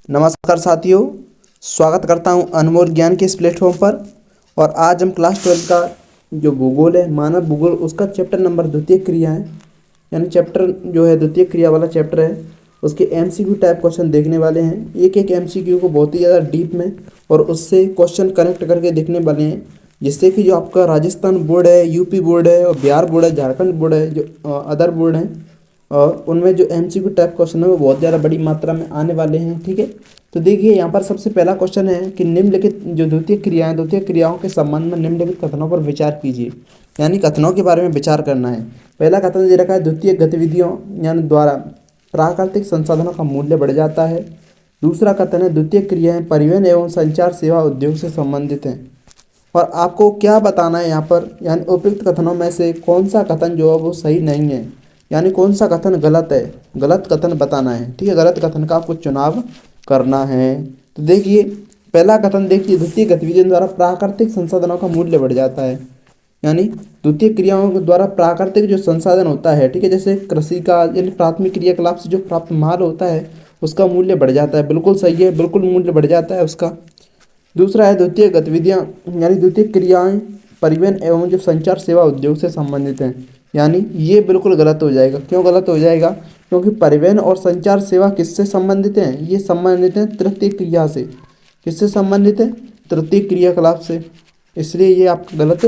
नमस्कार साथियों, स्वागत करता हूं अनमोल ज्ञान के इस प्लेटफॉर्म पर। और आज हम क्लास 12 का जो भूगोल है, मानव भूगोल, उसका चैप्टर नंबर द्वितीय क्रिया है, यानी चैप्टर जो है द्वितीय क्रिया वाला चैप्टर है, उसके एमसीक्यू टाइप क्वेश्चन देखने वाले हैं। एक एक एमसीक्यू को बहुत ही ज़्यादा डीप में और उससे क्वेश्चन कनेक्ट करके देखने वाले हैं, जिससे कि जो आपका राजस्थान बोर्ड है, यूपी बोर्ड है और बिहार बोर्ड है, झारखंड बोर्ड है, जो अदर बोर्ड हैं, और उनमें जो एमसीक्यू टाइप क्वेश्चन है वो बहुत ज़्यादा बड़ी मात्रा में आने वाले हैं। ठीक है, तो देखिए यहाँ पर सबसे पहला क्वेश्चन है कि निम्नलिखित जो द्वितीय क्रियाओं के संबंध में निम्नलिखित कथनों पर विचार कीजिए, यानी कथनों के बारे में विचार करना है। पहला कथन दे रखा है, द्वितीय गतिविधियों यानी द्वारा प्राकृतिक संसाधनों का मूल्य बढ़ जाता है। दूसरा कथन है, द्वितीय क्रियाएं परिवहन एवं संचार सेवा उद्योग से संबंधित हैं। और आपको क्या बताना है यहाँ पर, यानी उपयुक्त कथनों में से कौन सा कथन जो है वो सही नहीं है, यानी कौन सा कथन गलत है, गलत कथन बताना है। ठीक है, गलत कथन का आपको चुनाव करना है। तो देखिए पहला कथन, देखिए द्वितीय गतिविधियों द्वारा प्राकृतिक संसाधनों का मूल्य बढ़ जाता है, यानी द्वितीय क्रियाओं के द्वारा प्राकृतिक जो संसाधन होता है, ठीक है, जैसे कृषि का यानी प्राथमिक क्रियाकलाप से जो प्राप्त माल होता है उसका मूल्य बढ़ जाता है। बिल्कुल सही है, बिल्कुल मूल्य बढ़ जाता है उसका। दूसरा है, द्वितीय गतिविधियाँ यानी द्वितीय क्रियाएं परिवहन एवं जो संचार सेवा उद्योग से संबंधित हैं, यानी ये बिल्कुल गलत हो जाएगा। क्यों गलत हो जाएगा? क्योंकि परिवहन और संचार सेवा किससे संबंधित हैं? ये संबंधित हैं तृतीय क्रिया से। किससे संबंधित है? तृतीय क्रियाकलाप से, इसलिए ये आपका गलत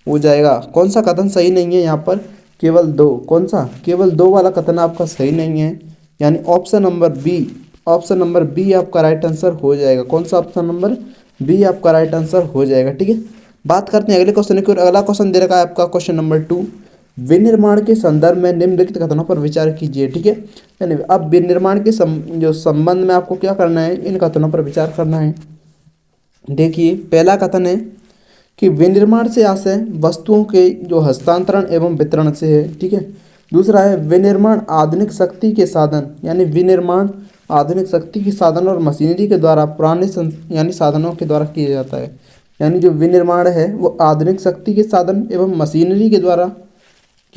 हो जाएगा। कौन सा कथन सही नहीं है यहाँ पर? केवल दो। कौन सा? केवल दो वाला कथन आपका सही नहीं है, यानी option number B, option number B आपका राइट आंसर हो जाएगा। कौन सा? ऑप्शन नंबर बी आपका राइट आंसर हो जाएगा। ठीक है, बात करते हैं अगले क्वेश्चन की। और अगला क्वेश्चन दे रखा है आपका क्वेश्चन नंबर 2, विनिर्माण के संदर्भ में निम्नलिखित कथनों पर विचार कीजिए। ठीक है, यानी अब विनिर्माण के जो संबंध में आपको क्या करना है, इन कथनों पर विचार करना है। देखिए पहला कथन है कि विनिर्माण से आशय वस्तुओं के जो हस्तांतरण एवं वितरण से है। ठीक है, दूसरा है, विनिर्माण आधुनिक शक्ति के साधन, यानी विनिर्माण आधुनिक शक्ति के साधन और मशीनरी के द्वारा पुराने यानी साधनों के द्वारा किया जाता है। यानी जो विनिर्माण है वो आधुनिक शक्ति के साधन एवं मशीनरी के द्वारा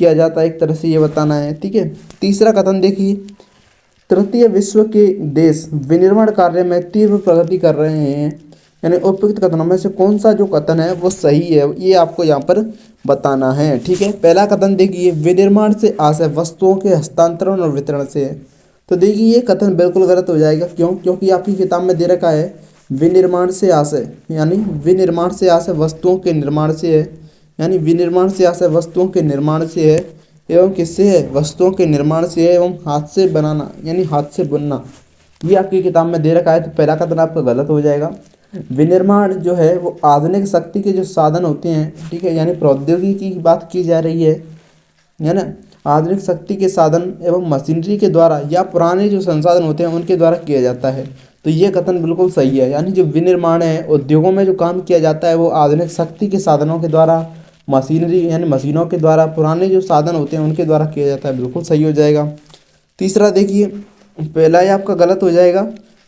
किया जाता है, एक तरह से ये बताना है। ठीक है, तीसरा कथन देखिए, तृतीय विश्व के देश विनिर्माण कार्य में तीव्र प्रगति कर रहे हैं, यानी उपयुक्त कथनों में से कौन सा जो कथन है वो सही है, ये आपको यहाँ पर बताना है। ठीक है, पहला कथन देखिए, विनिर्माण से आशय वस्तुओं के हस्तांतरण और वितरण से है। तो देखिए ये कथन बिल्कुल गलत हो जाएगा। क्यों? क्योंकि आपकी किताब में दे रखा है विनिर्माण से आशय, यानी विनिर्माण से आशय वस्तुओं के निर्माण से है, यानी विनिर्माण से आशय वस्तुओं के निर्माण से है एवं किससे है? वस्तुओं के निर्माण से है एवं हाथ से बनाना, यानी हाथ से बुनना, ये आपकी किताब में दे रखा है। तो पहला कथन आपका गलत हो जाएगा। विनिर्माण जो है वो आधुनिक शक्ति के जो साधन होते हैं, ठीक है, यानी प्रौद्योगिकी की बात की जा रही है ना, आधुनिक शक्ति के साधन एवं मशीनरी के द्वारा या पुराने जो संसाधन होते हैं उनके द्वारा किया जाता है। तो ये कथन बिल्कुल सही है, यानी जो विनिर्माण है, उद्योगों में जो काम किया जाता है वो आधुनिक शक्ति के साधनों के द्वारा, मशीनरी यानी मशीनों के द्वारा, पुराने जो साधन होते हैं उनके द्वारा किया जाता है। बिल्कुल सही हो जाएगा। तीसरा देखिए, पहला ही आपका गलत हो जाएगा,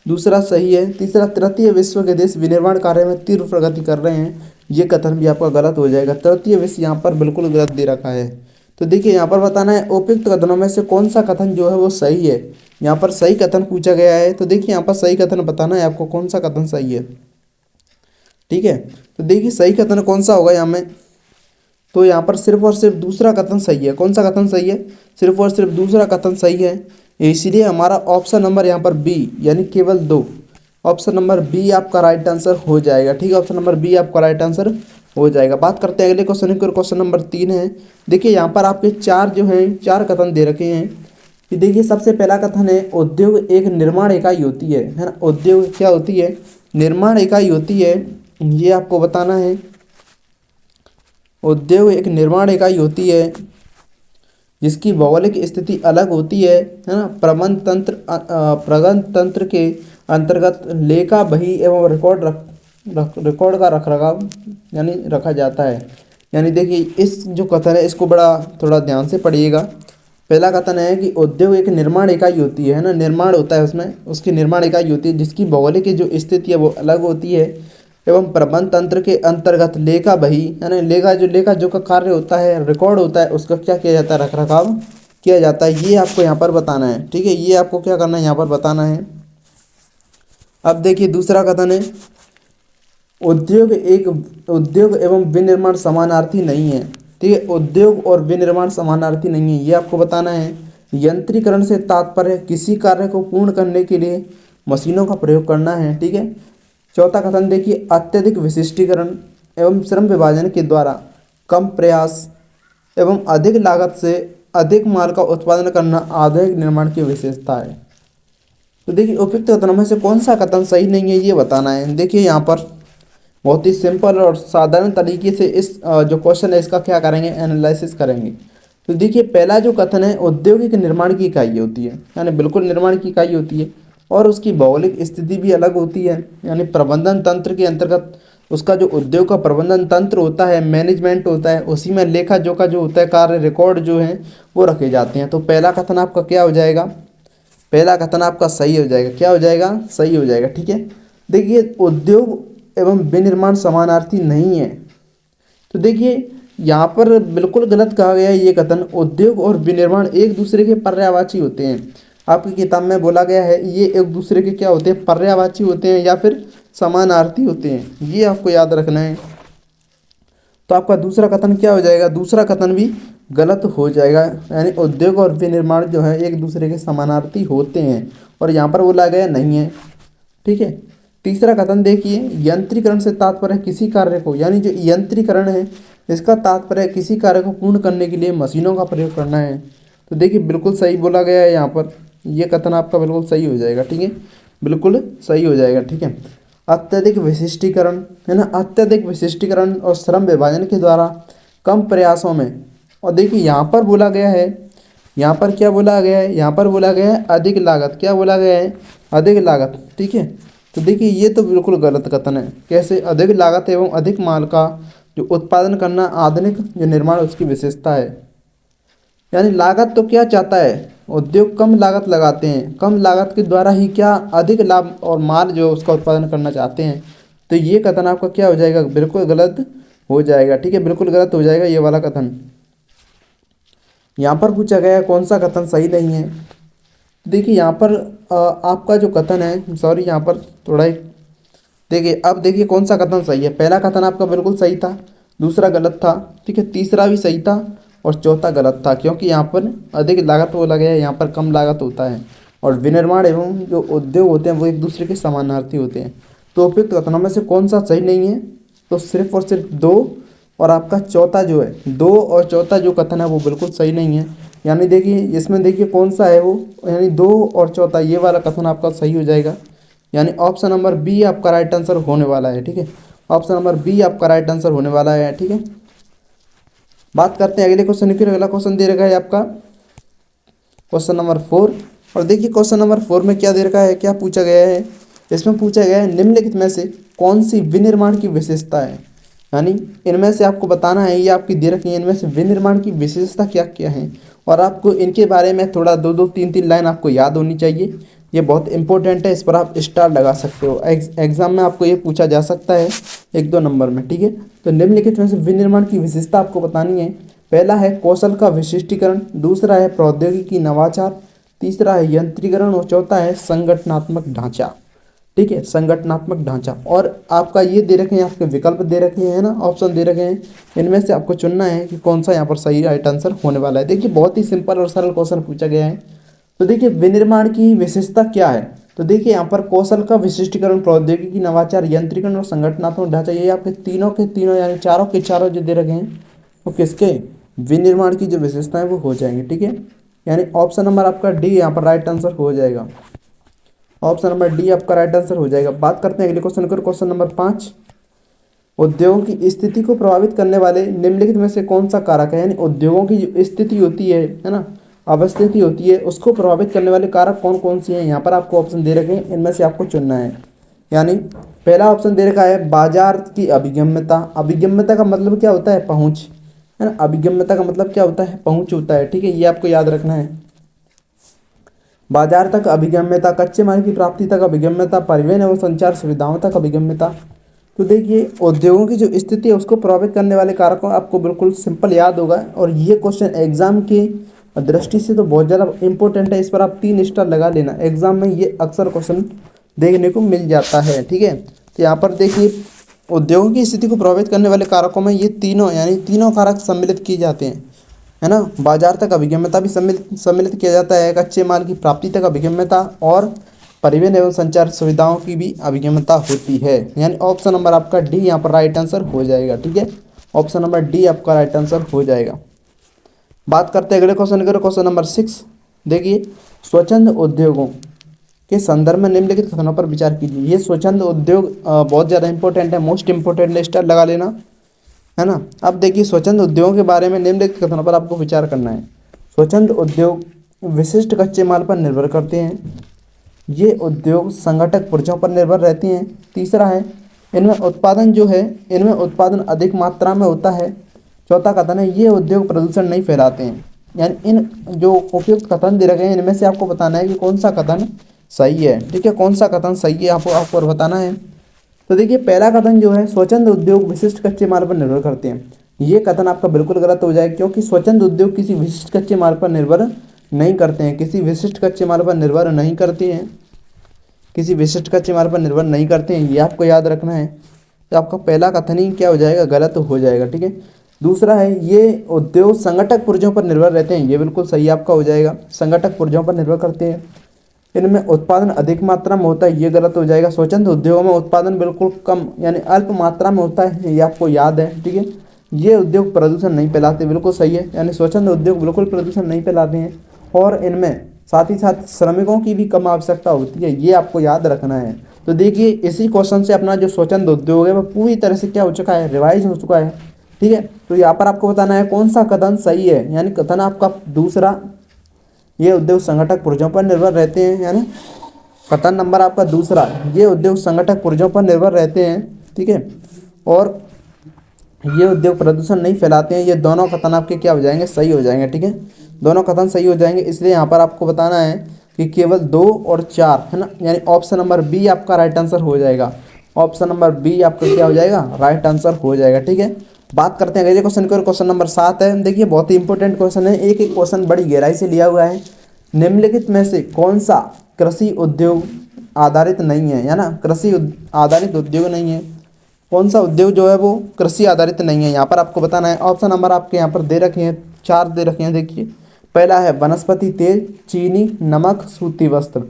दूसरा सही है। तीसरा, तृतीय विश्व के देश विनिर्माण कार्य में तीव्र प्रगति कर रहे हैं, ये कथन भी आपका गलत हो जाएगा। तृतीय विश्व यहाँ पर बिल्कुल गलत दे रखा है। तो देखिए यहाँ पर बताना है उपयुक्त कथनों में से कौन सा कथन जो है वो सही है। यहाँ पर सही कथन पूछा गया है, तो देखिए यहाँ पर सही कथन बताना है आपको, कौन सा कथन सही है। ठीक है, तो देखिए सही कथन कौन सा होगा यहाँ में, तो यहाँ पर सिर्फ और सिर्फ दूसरा कथन सही है। कौन सा कथन सही है? सिर्फ और सिर्फ दूसरा कथन सही है, इसलिए हमारा ऑप्शन नंबर यहाँ पर बी, यानी केवल दो, ऑप्शन नंबर बी आपका राइट आंसर हो जाएगा। ठीक है, ऑप्शन नंबर बी आपका राइट आंसर हो जाएगा। बात करते हैं अगले क्वेश्चन की, क्वेश्चन नंबर 3 है। देखिए यहाँ पर आपके चार जो हैं, चार कथन दे रखे हैं। कि देखिए सबसे पहला कथन है, उद्योग एक निर्माण इकाई होती है ना। उद्योग क्या होती है? निर्माण इकाई होती है, ये आपको बताना है। उद्योग एक निर्माण इकाई होती है जिसकी भौगोलिक स्थिति अलग होती है ना। प्रबंध तंत्र के अंतर्गत लेखा बही एवं रिकॉर्ड का रखरखाव यानी रखा जाता है। यानी देखिए इस जो कथन है इसको बड़ा थोड़ा ध्यान से पढ़िएगा। पहला कथन है कि उद्योग एक निर्माण इकाई होती है ना, निर्माण होता है उसमें, उसकी निर्माण इकाई होती है जिसकी भौगोलिक जो स्थिति है वो अलग होती है एवं प्रबंध तंत्र के अंतर्गत लेखा बही यानी लेखा जो का कार्य होता है, रिकॉर्ड होता है, उसका क्या किया जाता है? रखरखाव किया जाता है। ये आपको यहाँ पर बताना है। ठीक है, ये आपको क्या करना है? यहाँ पर बताना है। अब देखिए दूसरा कथन है, उद्योग एवं विनिर्माण समानार्थी नहीं है। ठीक है, उद्योग और विनिर्माण समानार्थी नहीं है, ये आपको बताना है। यंत्रीकरण से तात्पर्य किसी कार्य को पूर्ण करने के लिए मशीनों का प्रयोग करना है। ठीक है। चौथा कथन देखिए, अत्यधिक विशिष्टीकरण एवं श्रम विभाजन के द्वारा कम प्रयास एवं अधिक लागत से अधिक माल का उत्पादन करना आधुनिक निर्माण की विशेषता है। तो देखिए उपयुक्त कथनों में से कौन सा कथन सही नहीं है ये बताना है। देखिए यहाँ पर बहुत ही सिंपल और साधारण तरीके से इस जो क्वेश्चन है इसका क्या करेंगे, एनालिसिस करेंगे। तो देखिए पहला जो कथन है, औद्योगिक निर्माण की इकाई होती है, यानी बिल्कुल निर्माण की इकाई होती है और उसकी भौगोलिक स्थिति भी अलग होती है। यानी प्रबंधन तंत्र के अंतर्गत उसका जो उद्योग का प्रबंधन तंत्र होता है, मैनेजमेंट होता है, उसी में लेखा जोखा जो होता है, कार्य रिकॉर्ड जो है वो रखे जाते हैं। तो पहला कथन आपका क्या हो जाएगा, पहला कथन आपका सही हो जाएगा। क्या हो जाएगा, सही हो जाएगा। ठीक है। देखिए उद्योग एवं विनिर्माण समानार्थी नहीं है, तो देखिए यहाँ पर बिल्कुल गलत कहा गया है ये कथन। उद्योग और विनिर्माण एक दूसरे के पर्यायवाची होते हैं। आपकी किताब में बोला गया है ये एक दूसरे के क्या होते हैं, पर्यायवाची होते हैं या फिर समानार्थी होते हैं, ये आपको याद रखना है। तो आपका दूसरा कथन क्या हो जाएगा, दूसरा कथन भी गलत हो जाएगा। यानी उद्योग और विनिर्माण जो है एक दूसरे के समानार्थी होते हैं और यहाँ पर बोला गया नहीं है। ठीक है। तीसरा कथन देखिए, यंत्रीकरण से तात्पर्य किसी कार्य को, यानी जो यंत्रीकरण है इसका तात्पर्य किसी कार्य को पूर्ण करने के लिए मशीनों का प्रयोग करना है। तो देखिए बिल्कुल सही बोला गया है यहाँ पर, ये कथन आपका बिल्कुल सही हो जाएगा। ठीक है, बिल्कुल सही हो जाएगा। ठीक है। अत्यधिक विशिष्टीकरण है ना, अत्यधिक विशिष्टीकरण और श्रम विभाजन के द्वारा कम प्रयासों में, और देखिए यहाँ पर बोला गया है, यहाँ पर क्या बोला गया है, यहाँ पर बोला गया है अधिक लागत। क्या बोला गया है, अधिक लागत। ठीक है। तो देखिए ये तो बिल्कुल गलत कथन है। कैसे, अधिक लागत एवं अधिक माल का जो उत्पादन करना आधुनिक जो निर्माण उसकी विशेषता है। यानी लागत तो क्या चाहता है, उद्योग कम लागत लगाते हैं, कम लागत के द्वारा ही क्या अधिक लाभ और माल जो उसका उत्पादन करना चाहते हैं। तो ये कथन आपका क्या हो जाएगा, बिल्कुल गलत हो जाएगा। ठीक है, बिल्कुल गलत हो जाएगा ये वाला कथन। यहाँ पर पूछा गया है कौन सा कथन सही नहीं है। देखिए यहाँ पर आपका जो कथन है, सॉरी यहाँ पर थोड़ा एक देखिए, अब देखिए कौन सा कथन सही है। पहला कथन आपका बिल्कुल सही था, दूसरा गलत था। ठीक है, तीसरा भी सही था और चौथा गलत था, क्योंकि यहाँ पर अधिक लागत बोला गया है, यहाँ पर कम लागत होता है। और विनिर्माण एवं जो उद्योग होते हैं वो एक दूसरे के समानार्थी होते हैं। तो उपयुक्त कथनों में से कौन सा सही नहीं है, तो सिर्फ और सिर्फ दो और आपका चौथा जो है, दो और चौथा जो कथन है वो बिल्कुल सही नहीं है। यानी देखिए इसमें देखिए कौन सा है वो, यानी दो और चौथा ये वाला कथन आपका सही हो जाएगा। यानी ऑप्शन नंबर बी आपका राइट आंसर होने वाला है। ठीक है, ऑप्शन नंबर बी आपका राइट आंसर होने वाला है। ठीक है, बात करते हैं अगले क्वेश्चन की। अगला क्वेश्चन दे रखा है आपका क्वेश्चन नंबर 4। और देखिए क्वेश्चन नंबर 4 में क्या दे रखा है, क्या पूछा गया है। इसमें पूछा गया है निम्नलिखित में से कौन सी विनिर्माण की विशेषता है। यानी इनमें से आपको बताना है, ये आपकी दे रखी है, इनमें से विनिर्माण की विशेषता क्या क्या है और आपको इनके बारे में थोड़ा दो दो तीन तीन लाइन आपको याद होनी चाहिए। ये बहुत इंपॉर्टेंट है, इस पर आप स्टार लगा सकते हो। एग्जाम में आपको ये पूछा जा सकता है 1-2 नंबर में। ठीक है, तो निम्नलिखित में से विनिर्माण की विशेषता आपको बतानी है। पहला है कौशल का विशिष्टीकरण, दूसरा है प्रौद्योगिकी नवाचार, तीसरा है यंत्रीकरण और चौथा है संगठनात्मक ढांचा। ठीक है, संगठनात्मक ढांचा। और आपका ये दे रखे हैं, आपके विकल्प दे रखे हैं ना, ऑप्शन दे रखे हैं, इनमें से आपको चुनना है कि कौन सा यहाँ पर सही राइट आंसर होने वाला है। देखिए बहुत ही सिंपल और सरल क्वेश्चन पूछा गया है। तो देखिए विनिर्माण की विशेषता क्या है, तो देखिए यहाँ पर कौशल का विशिष्टीकरण, प्रौद्योगिकी नवाचार, यंत्रीकरण और संगठनात्मक ढांचा, ये आपके तीनों के तीनों यानी चारों के चारों जो दे रखे हैं वो किसके, विनिर्माण की जो विशेषताएं वो हो जाएंगी। ठीक है, यानी ऑप्शन नंबर आपका डी यहाँ पर राइट आंसर हो जाएगा। ऑप्शन नंबर डी आपका राइट आंसर हो जाएगा। बात करते हैं अगले क्वेश्चन को, क्वेश्चन नंबर 5। उद्योगों की स्थिति को प्रभावित करने वाले निम्नलिखित में से कौन सा कारक है। यानी उद्योगों की जो स्थिति होती है ना, अवस्थिति होती है, उसको प्रभावित करने वाले कारक कौन कौन से हैं। यहाँ पर आपको ऑप्शन दे रखे हैं, इनमें से आपको चुनना है। यानी पहला ऑप्शन दे रखा है बाजार की अभिगम्यता। अभिगम्यता का मतलब क्या होता है, पहुँच, है ना। अभिगम्यता का मतलब क्या होता है, पहुँच होता है। ठीक है, ये आपको याद रखना है। बाजार तक अभिगम्यता, कच्चे माल की प्राप्ति तक अभिगम्यता, परिवहन एवं संचार सुविधाओं तक अभिगम्यता। तो देखिए उद्योगों की जो स्थिति है उसको प्रभावित करने वाले कारकों आपको बिल्कुल सिंपल याद होगा। और ये क्वेश्चन एग्जाम के दृष्टि से तो बहुत ज़्यादा इंपॉर्टेंट है, इस पर आप 3 स्टार लगा लेना। एग्जाम में ये अक्सर क्वेश्चन देखने को मिल जाता है। ठीक है, तो यहाँ पर देखिए उद्योगों की स्थिति को प्रभावित करने वाले कारकों में ये तीनों यानी तीनों कारक सम्मिलित किए जाते हैं, है ना। बाजार तक अभिगम्यता भी सम्मिलित सम्मिलित किया जाता है, कच्चे माल की प्राप्ति तक अभिगम्यता और परिवहन एवं संचार सुविधाओं की भी अभिगम्यता होती है। यानी ऑप्शन नंबर आपका डी यहाँ पर राइट आंसर हो जाएगा। ठीक है, ऑप्शन नंबर डी आपका राइट आंसर हो जाएगा। बात करते हैं अगले क्वेश्चन की, क्वेश्चन नंबर 6। देखिए स्वच्छंद उद्योगों के संदर्भ में निम्नलिखित कथनों पर विचार कीजिए। ये स्वच्छंद उद्योग बहुत ज़्यादा इंपॉर्टेंट है, मोस्ट इंपॉर्टेंट स्टार लगा लेना, है ना। अब देखिए स्वच्छंद उद्योगों के बारे में निम्नलिखित कथनों पर आपको विचार करना है। स्वच्छंद उद्योग विशिष्ट कच्चे माल पर निर्भर करते हैं। ये उद्योग संगठक पुर्जों पर निर्भर रहते हैं। तीसरा है इनमें उत्पादन जो है इनमें उत्पादन अधिक मात्रा में होता है। चौथा कथन है ये उद्योग प्रदूषण नहीं फैलाते हैं। यानी इन जो उपयुक्त कथन दे रखे हैं इनमें से आपको बताना है कि कौन सा कथन सही है। ठीक है, कौन सा कथन सही है आपको बताना है। तो देखिए पहला कथन जो है स्वच्छंद उद्योग विशिष्ट कच्चे माल पर निर्भर करते हैं, ये कथन आपका बिल्कुल गलत हो जाएगा, क्योंकि स्वच्छंद उद्योग किसी विशिष्ट कच्चे माल पर निर्भर नहीं करते हैं, किसी विशिष्ट कच्चे माल पर निर्भर नहीं करते हैं, किसी विशिष्ट कच्चे माल पर निर्भर नहीं करते हैं, ये आपको याद रखना है। तो आपका पहला कथन ही क्या हो जाएगा, गलत हो जाएगा। ठीक है, दूसरा है ये उद्योग संगठक पुर्जों पर निर्भर रहते हैं, ये बिल्कुल सही आपका हो जाएगा, संगठक पुर्जों पर निर्भर करते हैं। इनमें उत्पादन अधिक मात्रा में होता है, ये गलत हो जाएगा। स्वच्छंद उद्योगों में उत्पादन बिल्कुल कम यानी अल्प मात्रा में होता है, ये आपको याद है। ठीक है, ये उद्योग प्रदूषण नहीं फैलाते, बिल्कुल सही है, यानी स्वच्छंद उद्योग बिल्कुल प्रदूषण नहीं फैलाते हैं। और इनमें साथ ही साथ श्रमिकों की भी कम आवश्यकता होती है, ये आपको याद रखना है। तो देखिए इसी क्वेश्चन से अपना जो स्वच्छंद उद्योग है वह पूरी तरह से क्या हो चुका है, रिवाइज हो चुका है। ठीक है, तो यहाँ पर आपको बताना है कौन सा कथन सही है, यानी कथन आपका दूसरा, ये उद्योग संगठक पुर्जों पर निर्भर रहते हैं, है ना। कथन नंबर आपका दूसरा, ये उद्योग संगठक पुर्जों पर निर्भर रहते हैं। ठीक है, और ये उद्योग प्रदूषण नहीं फैलाते हैं, ये दोनों कथन आपके क्या हो जाएंगे, सही हो जाएंगे। ठीक है, दोनों कथन सही हो जाएंगे, इसलिए यहाँ पर आपको बताना है कि केवल 2 और 4, है ना, यानी ऑप्शन नंबर बी आपका राइट आंसर हो जाएगा। ऑप्शन नंबर बी आपका क्या हो जाएगा, राइट आंसर हो जाएगा। ठीक है, बात करते हैं अगले क्वेश्चन की, क्वेश्चन नंबर 7 है। देखिए बहुत ही इंपॉर्टेंट क्वेश्चन है, एक एक क्वेश्चन बड़ी गहराई से लिया हुआ है। निम्नलिखित में से कौन सा कृषि उद्योग आधारित नहीं है ना, कृषि आधारित उद्योग नहीं है, कौन सा उद्योग जो है वो कृषि आधारित नहीं है, यहाँ पर आपको बताना है। ऑप्शन नंबर आपके यहाँ पर दे रखे हैं, 4 दे रखे हैं। देखिए पहला है वनस्पति तेल, चीनी, नमक, सूती वस्त्र।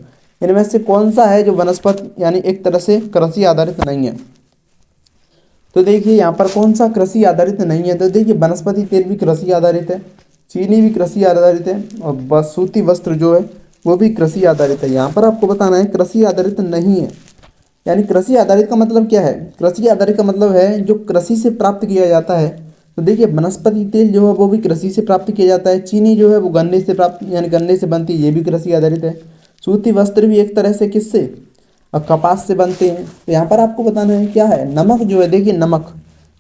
इनमें से कौन सा है जो वनस्पति यानी एक तरह से कृषि आधारित नहीं है। तो देखिए यहाँ पर कौन सा कृषि आधारित नहीं है, तो देखिए वनस्पति तेल भी कृषि आधारित है, चीनी भी कृषि आधारित है, और बस सूती वस्त्र जो है वो भी कृषि आधारित है। यहाँ पर आपको बताना है कृषि आधारित नहीं है। यानी कृषि आधारित का मतलब क्या है, कृषि आधारित का मतलब है जो कृषि से प्राप्त किया जाता है। तो देखिए वनस्पति तेल जो है वो भी कृषि से प्राप्त किया जाता है, चीनी जो है वो गन्ने से प्राप्त यानी गन्ने से बनती है, ये भी कृषि आधारित है। सूती वस्त्र भी एक तरह से किससे, और कपास से बनते हैं। तो यहाँ पर आपको बताना है क्या है, नमक जो है, देखिए नमक,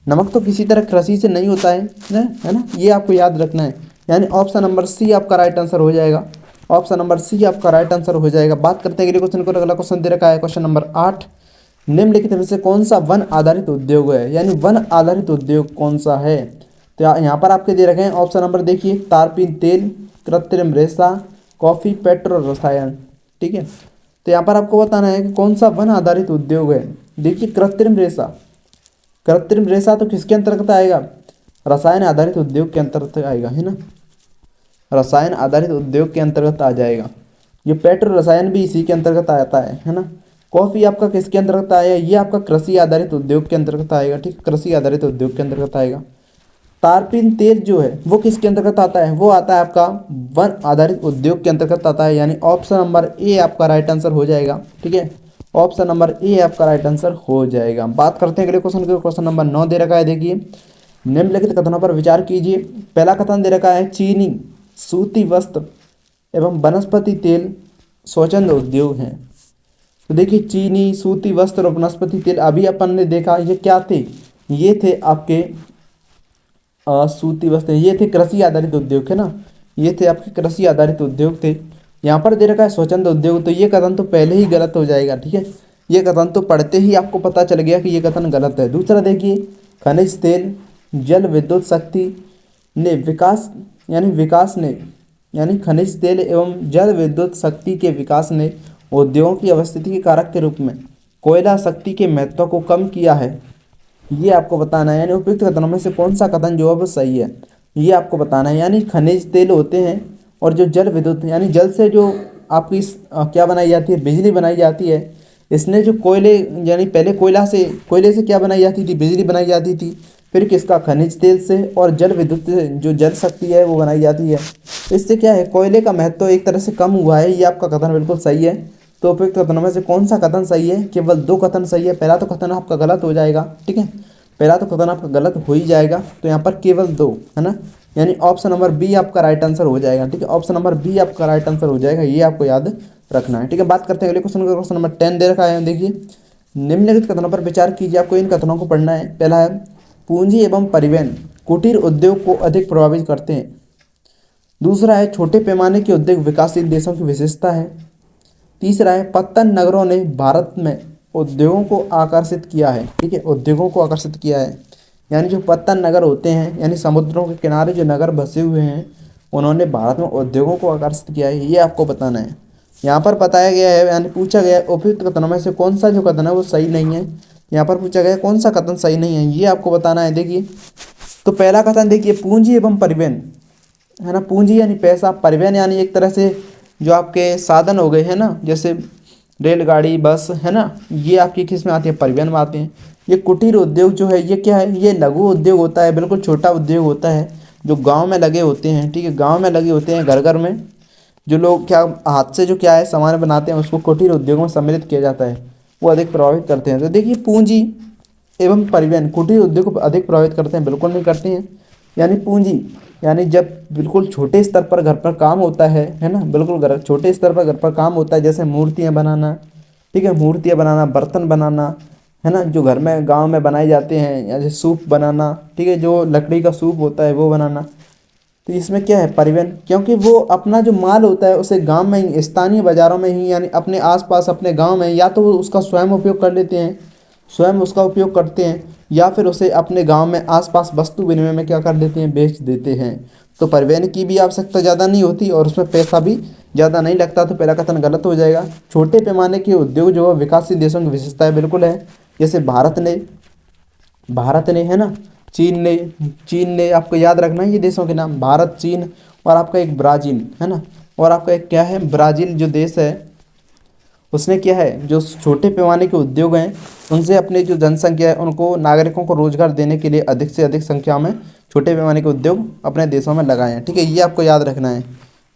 नमक तो किसी तरह कृषि से नहीं होता है ना, ये आपको याद रखना है। यानी ऑप्शन नंबर सी आपका राइट आंसर हो जाएगा, ऑप्शन नंबर सी आपका राइट आंसर हो जाएगा। बात करते हैं अगले क्वेश्चन को, अगला क्वेश्चन दे रखा है क्वेश्चन नंबर 8। निम्नलिखित में से कौन सा वन आधारित उद्योग है, यानी वन आधारित उद्योग कौन सा है। तो यहाँ पर आपके दे रखे हैं ऑप्शन नंबर, देखिए तारपीन तेल, कृत्रिम रेशा, कॉफी, पेट्रोल, रसायन। ठीक है, तो यहाँ पर आपको बताना है कि कौन सा वन आधारित उद्योग है। देखिए कृत्रिम रेशा, कृत्रिम रेशा तो किसके अंतर्गत आएगा, रसायन आधारित उद्योग के अंतर्गत आएगा, है ना, रसायन आधारित उद्योग के अंतर्गत आ जाएगा। ये पेट्रो रसायन भी इसी के अंतर्गत आता है ना। कॉफ़ी आपका किसके अंतर्गत आएगा, ये आपका कृषि आधारित उद्योग के अंतर्गत आएगा। ठीक, कृषि आधारित उद्योग के अंतर्गत आएगा। तारपीन तेल जो है वो किसके अंतर्गत आता है, वो आता है आपका वन आधारित उद्योग के अंतर्गत आता है, यानी ऑप्शन नंबर ए आपका राइट आंसर हो जाएगा। ठीक है, ऑप्शन नंबर ए आपका राइट आंसर हो जाएगा। बात करते हैं अगले क्वेश्चन के, क्वेश्चन नंबर 9 दे रखा है। देखिए निम्नलिखित कथनों पर विचार कीजिए। पहला कथन दे रखा है चीनी, सूती वस्त्र एवं वनस्पति तेल स्वच्छंद उद्योग हैं। तो देखिए चीनी, सूती वस्त्र और वनस्पति तेल अभी अपन ने देखा ये क्या थे, ये थे आपके सूती वस्त्र, ये थे कृषि आधारित उद्योग, है ना, ये थे आपके कृषि आधारित उद्योग थे। यहाँ पर दे रखा है स्वच्छंद उद्योग, तो ये कथन तो पहले ही गलत हो जाएगा। ठीक है, ये कथन तो पढ़ते ही आपको पता चल गया कि ये कथन गलत है। दूसरा देखिए खनिज तेल, जल विद्युत शक्ति ने विकास ने यानी खनिज तेल एवं जल विद्युत शक्ति के विकास ने उद्योगों की अवस्थिति के कारक के रूप में कोयला शक्ति के महत्व को कम किया है, ये आपको बताना है। यानी उपयुक्त कथनों में से कौन सा कथन जो है वो सही है, ये आपको बताना है। यानी खनिज तेल होते हैं और जो जल विद्युत यानी जल से जो आपकी क्या बनाई जाती है, बिजली बनाई जाती है। इसने जो कोयले यानी पहले कोयले से क्या बनाई जाती थी, बिजली बनाई जाती थी। फिर किसका, खनिज तेल से, और जल विद्युत से जो जल शक्ति है वो बनाई जाती है। इससे क्या है, कोयले का महत्व एक तरह से कम हुआ है, ये आपका कथन बिल्कुल सही है। तो उपयुक्त कथनों में से कौन सा कथन सही है, केवल दो कथन सही है। पहला तो कथन आपका गलत हो जाएगा, ठीक है, पहला तो कथन आपका गलत हो ही जाएगा। तो यहाँ पर केवल दो है ना, यानी ऑप्शन नंबर बी आपका राइट आंसर हो जाएगा, ठीक है, ऑप्शन नंबर बी आपका राइट आंसर हो जाएगा, ये आपको याद रखना है, ठीक है। बात करते हैं अगले क्वेश्चन का। क्वेश्चन नंबर 10 दे रखा है, देखिए, निम्नलिखित कथनों पर विचार कीजिए। आपको इन कथनों को पढ़ना है। पहला है, पूंजी एवं परिवहन कुटीर उद्योग को अधिक प्रभावित करते हैं। दूसरा है, छोटे पैमाने के उद्योग विकासशील देशों की विशेषता है। तीसरा है, पत्तन नगरों ने भारत में उद्योगों को आकर्षित किया है, ठीक है, उद्योगों को आकर्षित किया है। यानी जो पत्तन नगर होते हैं, यानी समुद्रों के किनारे जो नगर बसे हुए हैं, उन्होंने भारत में उद्योगों को आकर्षित किया है, ये आपको बताना है। यहाँ पर बताया गया है, यानी पूछा गया है, उपयुक्त कथनों में से कौन सा जो कथन है वो सही नहीं है। यहाँ पर पूछा गया है कौन सा कथन सही नहीं है, ये आपको बताना है। देखिए, तो पहला कथन देखिए, पूंजी एवं परिवहन, है ना, पूंजी यानी पैसा, परिवहन यानी एक तरह से जो आपके साधन हो गए हैं ना, जैसे रेलगाड़ी, बस, है ना, ये आपकी किस में आती है, परिवहन में आते हैं। ये कुटीर उद्योग जो है ये क्या है, ये लघु उद्योग होता है, बिल्कुल छोटा उद्योग होता है, जो गांव में लगे होते हैं, ठीक है, गांव में लगे होते हैं, घर घर में जो लोग क्या हाथ से जो क्या है सामान बनाते हैं, उसको कुटीर उद्योग में सम्मिलित किया जाता है, वो अधिक प्रभावित करते हैं। तो देखिए, पूंजी एवं परिवहन कुटीर उद्योग को अधिक प्रभावित करते हैं, बिल्कुल नहीं करते हैं। यानी पूंजी यानी जब बिल्कुल छोटे स्तर पर घर पर काम होता है ना, बिल्कुल घर छोटे स्तर पर घर पर काम होता है, जैसे मूर्तियाँ बनाना, ठीक है, मूर्तियाँ बनाना, बर्तन बनाना, है ना, जो घर में गांव में बनाए जाते हैं, या जैसे सूप बनाना, ठीक है, जो लकड़ी का सूप होता है वो बनाना। तो इसमें क्या है, परिवहन, क्योंकि वो अपना जो माल होता है उसे गांव में ही, स्थानीय बाज़ारों में ही, यानी अपने आसपास अपने गांव में, या तो वो उसका स्वयं उपयोग कर लेते हैं, स्वयं उसका उपयोग करते हैं, या फिर उसे अपने गांव में आसपास वस्तु विनिमय में क्या कर देते हैं, बेच देते हैं। तो परिवहन की भी आवश्यकता ज़्यादा नहीं होती और उसमें पैसा भी ज़्यादा नहीं लगता। तो पहला कथन गलत हो जाएगा। छोटे पैमाने के उद्योग जो है विकासशील देशों की विशेषता है, बिल्कुल है। जैसे भारत ने है ना, चीन ने आपको याद रखना है ये देशों के नाम, भारत, चीन, और आपका एक ब्राज़ील, है ना, और आपका एक क्या है, ब्राज़ील जो देश है, उसने क्या है, जो छोटे पैमाने के उद्योग हैं उनसे अपनी जो जनसंख्या है उनको, नागरिकों को रोजगार देने के लिए अधिक से अधिक संख्या में छोटे पैमाने के उद्योग अपने देशों में लगाए हैं, ठीक है, ये आपको याद रखना है।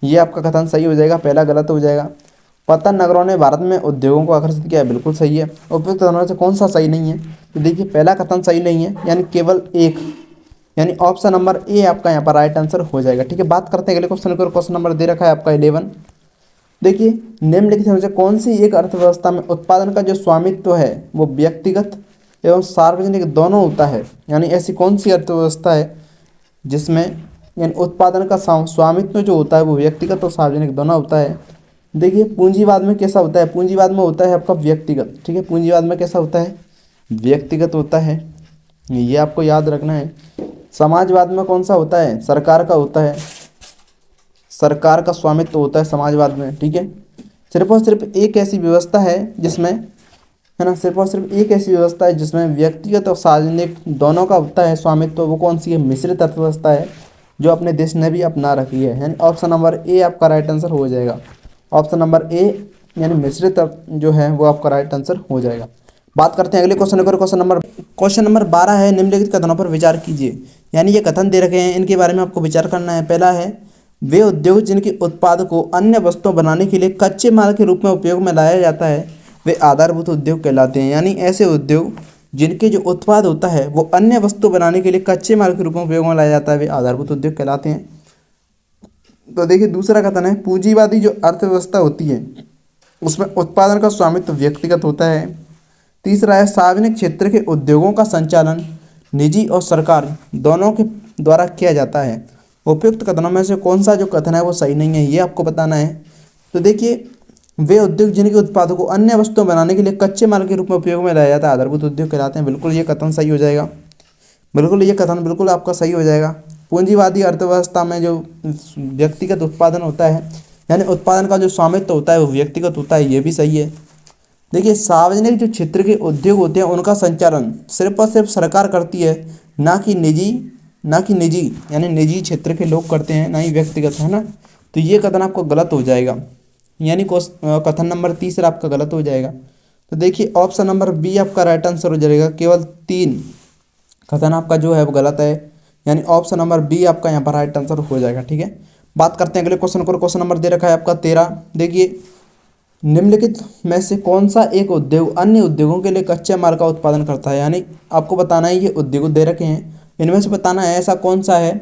ये आपका कथन सही हो जाएगा, पहला गलत हो जाएगा। पतन नगरों ने भारत में उद्योगों को आकर्षित किया है, बिल्कुल सही है। उपयुक्त कथनों से कौन सा सही नहीं है, तो देखिए, पहला कथन सही नहीं है, यानी केवल एक, यानी ऑप्शन नंबर ए आपका यहाँ पर राइट आंसर हो जाएगा, ठीक है। बात करते हैं अगले क्वेश्चन को। क्वेश्चन नंबर दे रखा है आपका 11। देखिए, निम्नलिखित में से कौन सी एक अर्थव्यवस्था में उत्पादन का जो स्वामित्व है वो व्यक्तिगत एवं सार्वजनिक दोनों होता है। यानी ऐसी कौन सी अर्थव्यवस्था है जिसमें यानी उत्पादन का स्वामित्व जो होता है वो व्यक्तिगत और सार्वजनिक दोनों होता है। देखिए, पूंजीवाद में कैसा होता है, पूंजीवाद में होता है आपका व्यक्तिगत, ठीक है, पूंजीवाद में कैसा होता है, व्यक्तिगत होता है, ये आपको याद रखना है। समाजवाद में कौन सा होता है, सरकार का होता है, सरकार का स्वामित्व होता है समाजवाद में, ठीक है। सिर्फ और सिर्फ एक ऐसी व्यवस्था है जिसमें, है ना, सिर्फ और सिर्फ एक ऐसी व्यवस्था है जिसमें व्यक्तिगत और सार्वजनिक दोनों का होता है स्वामित्व, वो कौन सी है, मिश्रित अर्थव्यवस्था है, जो अपने देश ने भी अपना रखी है। यानी ऑप्शन नंबर ए आपका राइट आंसर हो जाएगा, ऑप्शन नंबर ए यानी मिश्रित जो है वो आपका राइट आंसर हो जाएगा। बात करते हैं अगले क्वेश्चन को। क्वेश्चन नंबर 12 है, निम्नलिखित कथनों पर विचार कीजिए। यानी ये कथन दे रखे हैं, इनके बारे में आपको विचार करना है। पहला है, वे उद्योग जिनके उत्पाद को अन्य वस्तुओं बनाने के लिए कच्चे माल के रूप में उपयोग में लाया जाता है वे आधारभूत उद्योग कहलाते हैं। यानी ऐसे उद्योग जिनके जो उत्पाद होता है वो अन्य वस्तु बनाने के लिए कच्चे माल के रूप में उपयोग में लाया जाता है वे आधारभूत उद्योग कहलाते हैं। तो देखिए, दूसरा कथन है, पूंजीवादी जो अर्थव्यवस्था होती है उसमें उत्पादन का स्वामित्व व्यक्तिगत होता है। तीसरा है, सार्वजनिक क्षेत्र के उद्योगों का संचालन निजी और सरकार दोनों के द्वारा किया जाता है। उपयुक्त कथनों में से कौन सा जो कथन है वो सही नहीं है, ये आपको बताना है। तो देखिए, वे उद्योग जिनके उत्पादों को अन्य वस्तुएं बनाने के लिए कच्चे माल के रूप में उपयोग में लाया जाता है आधारभूत उद्योग कहलाते हैं। बिल्कुल ये कथन सही हो जाएगा, बिल्कुल ये कथन बिल्कुल आपका सही हो जाएगा। पूंजीवादी अर्थव्यवस्था में जो व्यक्तिगत उत्पादन होता है यानी उत्पादन का जो स्वामित्व होता है वो व्यक्तिगत होता है, ये भी सही है। देखिए सार्वजनिक जो क्षेत्र के उद्योग होते हैं उनका संचालन सिर्फ और सिर्फ सरकार करती है, ना कि निजी यानी निजी क्षेत्र के लोग करते हैं, ना ही व्यक्तिगत, है ना। तो ये कथन आपको गलत हो जाएगा, यानी कथन नंबर तीसरा आपका गलत हो जाएगा। तो देखिए ऑप्शन नंबर बी आपका राइट आंसर हो जाएगा। केवल 3 कथन आपका जो है वो गलत है, यानी ऑप्शन नंबर बी आपका यहाँ पर राइट आंसर हो जाएगा। ठीक है, बात करते हैं अगले क्वेश्चन को। क्वेश्चन नंबर दे रखा है आपका 13। देखिए निम्नलिखित में से कौन सा एक उद्योग अन्य उद्योगों के लिए कच्चे माल का उत्पादन करता है, यानी आपको बताना है ये उद्योग दे रखे हैं, इनमें से बताना है ऐसा कौन सा है,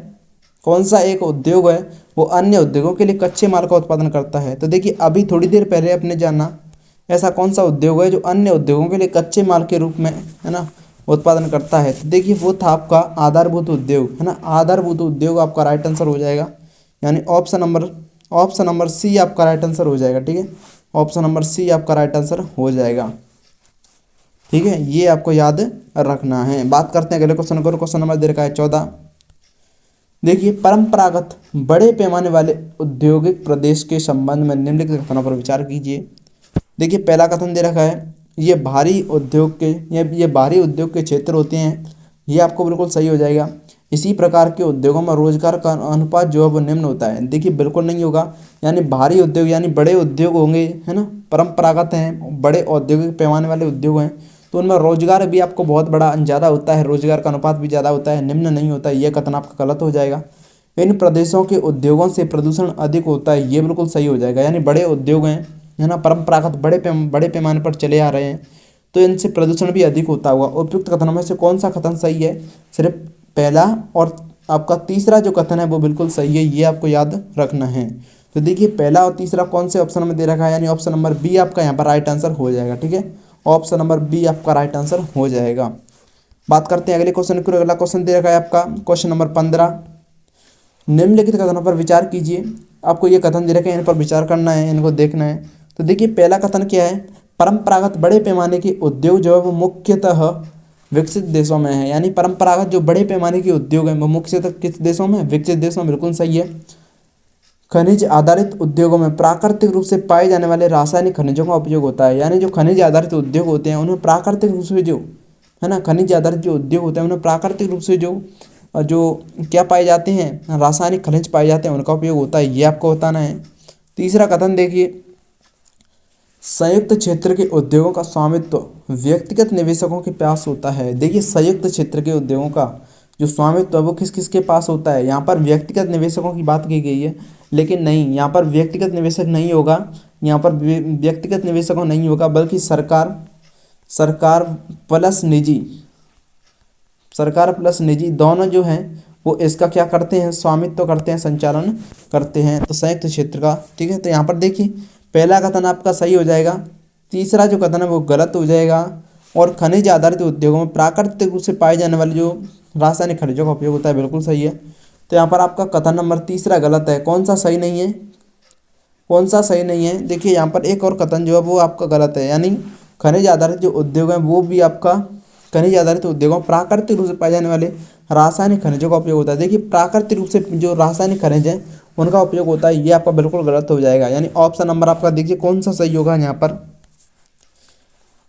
कौन सा एक उद्योग है वो अन्य उद्योगों के लिए कच्चे माल का उत्पादन करता है। तो देखिए अभी थोड़ी देर पहले अपने जाना ऐसा कौन सा उद्योग है जो अन्य उद्योगों के लिए कच्चे माल के रूप में, है ना, उत्पादन करता है। तो देखिए वो था आपका आधारभूत उद्योग, है ना। आधारभूत उद्योग आपका राइट आंसर हो जाएगा, यानी ऑप्शन नंबर सी आपका राइट आंसर हो जाएगा। ठीक है, ऑप्शन नंबर सी आपका राइट आंसर हो जाएगा। ठीक है, ये आपको याद रखना है। बात करते हैं अगले क्वेश्चन को। क्वेश्चन नंबर दे रखा है 14। देखिए परंपरागत बड़े पैमाने वाले औद्योगिक प्रदेश के संबंध में निम्नलिखित कथनों पर विचार कीजिए। देखिए पहला कथन दे रखा है ये भारी उद्योग के ये भारी उद्योग के क्षेत्र होते हैं, ये आपको बिल्कुल सही हो जाएगा। इसी प्रकार के उद्योगों में रोजगार का अनुपात जो है वो निम्न होता है। देखिए बिल्कुल नहीं होगा, यानी भारी उद्योग यानी बड़े उद्योग होंगे, है ना, परंपरागत हैं, बड़े औद्योगिक पैमाने वाले उद्योग हैं, तो उनमें रोजगार भी आपको बहुत बड़ा ज़्यादा होता है, रोजगार का अनुपात भी ज़्यादा होता है, निम्न नहीं होता है। यह कथन आपका गलत हो जाएगा। इन प्रदेशों के उद्योगों से प्रदूषण अधिक होता है, ये बिल्कुल सही हो जाएगा। यानी बड़े उद्योग हैं, है ना, परंपरागत बड़े पैमाने पर चले आ रहे हैं, तो इनसे प्रदूषण भी अधिक होता होगा। उपयुक्त कथनों में से कौन सा कथन सही है? सिर्फ पहला और आपका तीसरा जो कथन है वो बिल्कुल सही है, ये आपको याद रखना है। तो देखिए पहला और तीसरा कौन से ऑप्शन में दे रखा है, यानी ऑप्शन नंबर बी आपका यहाँ पर राइट आंसर हो जाएगा। ठीक है, ऑप्शन नंबर बी आपका राइट आंसर हो जाएगा। बात करते हैं अगले क्वेश्चन की। अगला क्वेश्चन दे रखा है आपका क्वेश्चन नंबर 15। निम्नलिखित कथनों पर विचार कीजिए। आपको ये कथन दे रखे हैं, इन पर विचार करना है, इनको देखना है। तो देखिए पहला कथन क्या है, परंपरागत बड़े पैमाने के उद्योग जो है वो मुख्यतः विकसित देशों में है। यानी परंपरागत जो बड़े पैमाने के उद्योग हैं वो मुख्यतः किस देशों में? विकसित देशों में, बिल्कुल सही है। खनिज आधारित उद्योगों में प्राकृतिक रूप से पाए जाने वाले रासायनिक खनिजों का उपयोग होता है। यानी जो खनिज आधारित उद्योग होते हैं उन्हें प्राकृतिक रूप से जो, है ना, खनिज आधारित जो उद्योग होते हैं उन्हें प्राकृतिक रूप से जो जो क्या पाए जाते हैं, रासायनिक खनिज पाए जाते हैं, उनका उपयोग होता है, ये आपको बताना है। तीसरा कथन देखिए, संयुक्त क्षेत्र के उद्योगों का स्वामित्व व्यक्तिगत निवेशकों के पास होता है। देखिए संयुक्त क्षेत्र के उद्योगों का जो स्वामित्व है वो किस किस के पास होता है? यहाँ पर व्यक्तिगत निवेशकों की बात की गई है, लेकिन नहीं, यहाँ पर व्यक्तिगत निवेशक नहीं होगा, यहाँ पर व्यक्तिगत निवेशकों नहीं होगा, बल्कि सरकार प्लस निजी दोनों जो हैं वो इसका क्या करते हैं? स्वामित्व करते हैं, संचालन करते हैं, तो संयुक्त क्षेत्र का। ठीक है, तो यहाँ पर देखिए पहला कथन आपका सही हो जाएगा, तीसरा जो कथन है वो गलत हो जाएगा। और खनिज आधारित उद्योगों में प्राकृतिक रूप से पाए जाने वाले जो रासायनिक खनिजों का उपयोग होता है, बिल्कुल सही है। तो यहाँ पर आपका कथन नंबर तीसरा गलत है। कौन सा सही नहीं है? कौन सा सही नहीं है? देखिए यहाँ पर एक और कथन जो है वो आपका गलत है, यानी खनिज आधारित जो उद्योग हैं वो भी आपका खनिज आधारित उद्योगों में प्राकृतिक रूप से पाए जाने वाले रासायनिक खनिजों का उपयोग होता है। देखिए प्राकृतिक रूप से जो रासायनिक खनिज हैं उनका उपयोग होता है, ये आपका बिल्कुल गलत हो जाएगा। यानी ऑप्शन नंबर आपका देखिए कौन सा सही होगा।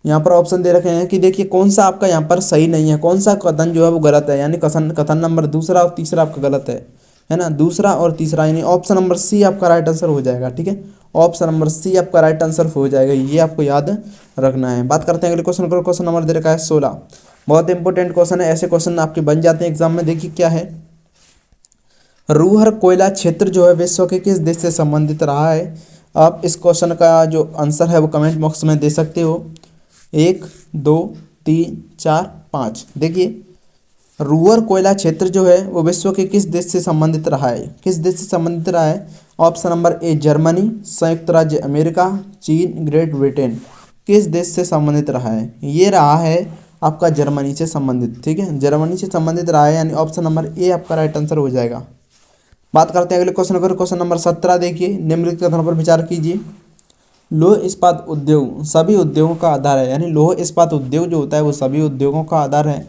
यहाँ पर ऑप्शन दे रखे हैं कि देखिए कौन सा आपका यहाँ पर सही नहीं है, कौन सा कथन जो है वो गलत है। यानी कथन नंबर दूसरा और तीसरा आपका गलत है ना, दूसरा और तीसरा, यानी ऑप्शन नंबर सी आपका राइट आंसर हो जाएगा। ठीक है, ऑप्शन नंबर सी आपका राइट आंसर हो जाएगा, ये आपको याद रखना है। बात करते हैं अगले क्वेश्चन को। क्वेश्चन नंबर दे रखा है 16। बहुत इंपॉर्टेंट क्वेश्चन है, ऐसे क्वेश्चन आपके बन जाते हैं एग्जाम में। देखिए क्या है, रूहर कोयला क्षेत्र जो है विश्व के किस देश से संबंधित रहा है? आप इस क्वेश्चन का जो आंसर है वो कमेंट बॉक्स में दे सकते हो। 1 2 3 4 5। देखिए रूहर कोयला क्षेत्र जो है वो विश्व के किस देश से संबंधित रहा है? किस देश से संबंधित रहा है? ऑप्शन नंबर ए जर्मनी, संयुक्त राज्य अमेरिका, चीन, ग्रेट ब्रिटेन। किस देश से संबंधित रहा है? ये रहा है आपका जर्मनी से संबंधित। ठीक है, जर्मनी से संबंधित रहा है, यानी ऑप्शन नंबर ए आपका राइट आंसर हो जाएगा। बात करते हैं अगले क्वेश्चन पर। क्वेश्चन नंबर 17 देखिए, निम्नलिखित कथनों पर विचार कीजिए। लौह इस्पात उद्योग सभी उद्योगों का आधार है। यानी लौह इस्पात उद्योग जो होता है वो सभी उद्योगों का आधार है।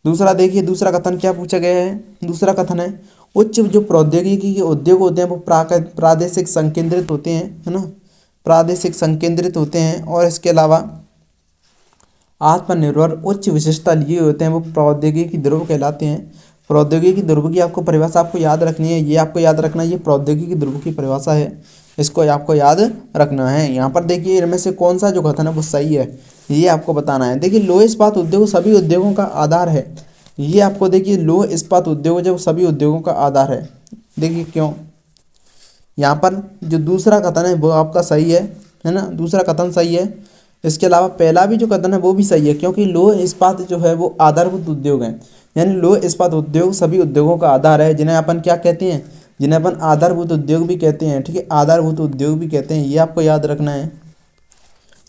दूसरा देखिए, दूसरा कथन क्या पूछा गया है? दूसरा कथन है उच्च जो प्रौद्योगिकी के उद्योग होते हैं वो प्रादेशिक संकेंद्रित होते हैं, है ना, प्रादेशिक संकेंद्रित होते हैं। और इसके अलावा आत्मनिर्भर उच्च विशेषता लिए होते हैं वो प्रौद्योगिकी ध्रुव कहलाते हैं। प्रौद्योगिकी ध्रुव की आपको परिभाषा आपको याद रखनी है, ये आपको याद रखना है, ये प्रौद्योगिकी ध्रुव की परिभाषा है, इसको आपको याद रखना है। यहाँ पर देखिए इनमें से कौन सा जो कथन है वो सही है, ये आपको बताना है। देखिए लौह इस्पात उद्योग सभी उद्योगों का आधार है, ये आपको देखिए लौह इस्पात उद्योग जो सभी उद्योगों का आधार है। देखिए क्यों, यहाँ पर जो दूसरा कथन है वो आपका सही है ना, दूसरा कथन सही है। इसके अलावा पहला भी जो कथन है वो भी सही है, क्योंकि लौह इस्पात जो है वो आधारभूत उद्योग हैं, यानी लौह इस्पात उद्योग सभी उद्योगों का आधार है, जिन्हें अपन क्या कहते हैं, जिन्हें अपन आधारभूत उद्योग भी कहते हैं। ठीक है, आधारभूत उद्योग भी कहते हैं, ये आपको याद रखना है।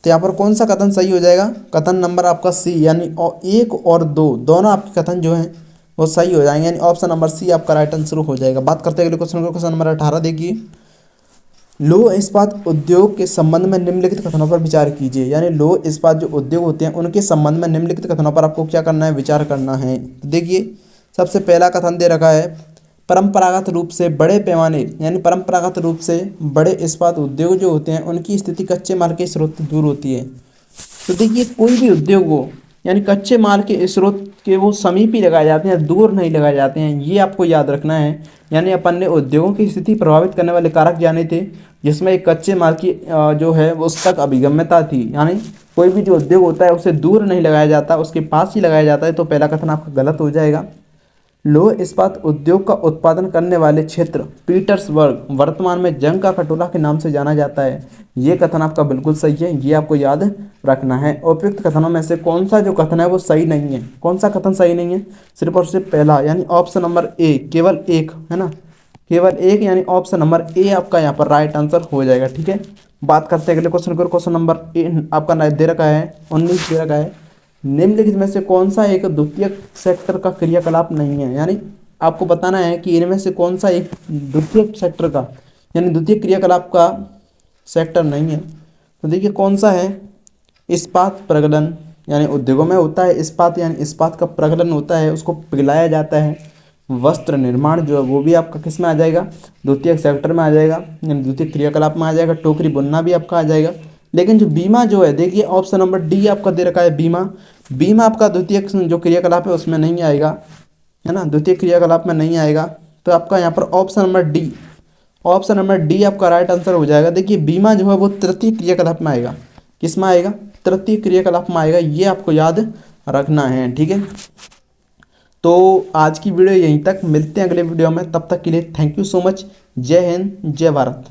तो यहाँ पर कौन सा कथन सही हो जाएगा, कथन नंबर आपका सी, यानी 1 और 2 दोनों आपके कथन जो हैं वो सही हो जाएंगे, यानी ऑप्शन नंबर सी आपका राइट आंसर हो जाएगा। बात करते हैं अगले क्वेश्चन को, क्वेश्चन नंबर 18 देखिए। लौह इस्पात उद्योग के संबंध में निम्नलिखित कथनों पर विचार कीजिए, यानी लौह इस्पात जो उद्योग होते हैं उनके संबंध में निम्नलिखित कथनों पर आपको क्या करना है, विचार करना है। तो देखिए सबसे पहला कथन दे रखा है, परंपरागत रूप से बड़े पैमाने, यानी परंपरागत रूप से बड़े इस्पात उद्योग जो होते हैं उनकी स्थिति कच्चे माल के स्रोत से दूर होती है। तो देखिए कोई भी उद्योग हो, यानी कच्चे माल के स्रोत के वो समीप ही लगाए जाते हैं, दूर नहीं लगाए जाते हैं, ये आपको याद रखना है। यानी अपन ने उद्योगों की स्थिति प्रभावित करने वाले कारक जाने थे, जिसमें एक कच्चे माल की जो है वो उस तक अभिगम्यता थी, यानी कोई भी जो उद्योग होता है उसे दूर नहीं लगाया जाता, उसके पास ही लगाया जाता है। तो पहला कथन आपका गलत हो जाएगा। लौह इस्पात उद्योग का उत्पादन करने वाले क्षेत्र पीटर्सबर्ग वर्तमान में जंग का कटोरा के नाम से जाना जाता है, ये कथन आपका बिल्कुल सही है, ये आपको याद रखना है। उपयुक्त कथनों में से कौन सा जो कथन है वो सही नहीं है, कौन सा कथन सही नहीं है, सिर्फ और सिर्फ पहला, यानी ऑप्शन नंबर ए, केवल एक, है ना, केवल एक, यानी ऑप्शन नंबर ए आपका यहाँ पर राइट आंसर हो जाएगा। ठीक है, बात करते हैं अगले क्वेश्चन को, क्वेश्चन नंबर आपका दे रखा है 19 दे रखा है, निम्नलिखित में से कौन सा एक द्वितीयक सेक्टर का क्रियाकलाप नहीं है, यानी आपको बताना है कि इनमें से कौन सा एक द्वितीयक सेक्टर का, यानी द्वितीय क्रियाकलाप का सेक्टर नहीं है। तो देखिए कौन सा है, इस्पात प्रगलन, यानी उद्योगों में होता है इस्पात, यानी इस्पात का प्रगलन होता है, उसको पिघलाया जाता है। वस्त्र निर्माण जो है वो भी आपका किस में आ जाएगा, द्वितीय सेक्टर में आ जाएगा, यानी द्वितीय क्रियाकलाप में आ जाएगा। टोकरी बुनना भी आपका आ जाएगा। लेकिन जो बीमा जो है, देखिए ऑप्शन नंबर डी आपका दे रखा है, बीमा, बीमा आपका द्वितीय जो क्रियाकलाप है उसमें नहीं आएगा, है ना, द्वितीय क्रियाकलाप में नहीं आएगा। तो आपका यहाँ पर option number D, option number D आपका राइट आंसर हो जाएगा। देखिए बीमा जो है वो तृतीय क्रियाकलाप में आएगा, किस में आएगा, तृतीय क्रियाकलाप में आएगा, ये आपको याद रखना है। ठीक है, तो आज की वीडियो यहीं तक, मिलते हैं अगले वीडियो में, तब तक के लिए थैंक यू सो मच। जय हिंद, जय भारत।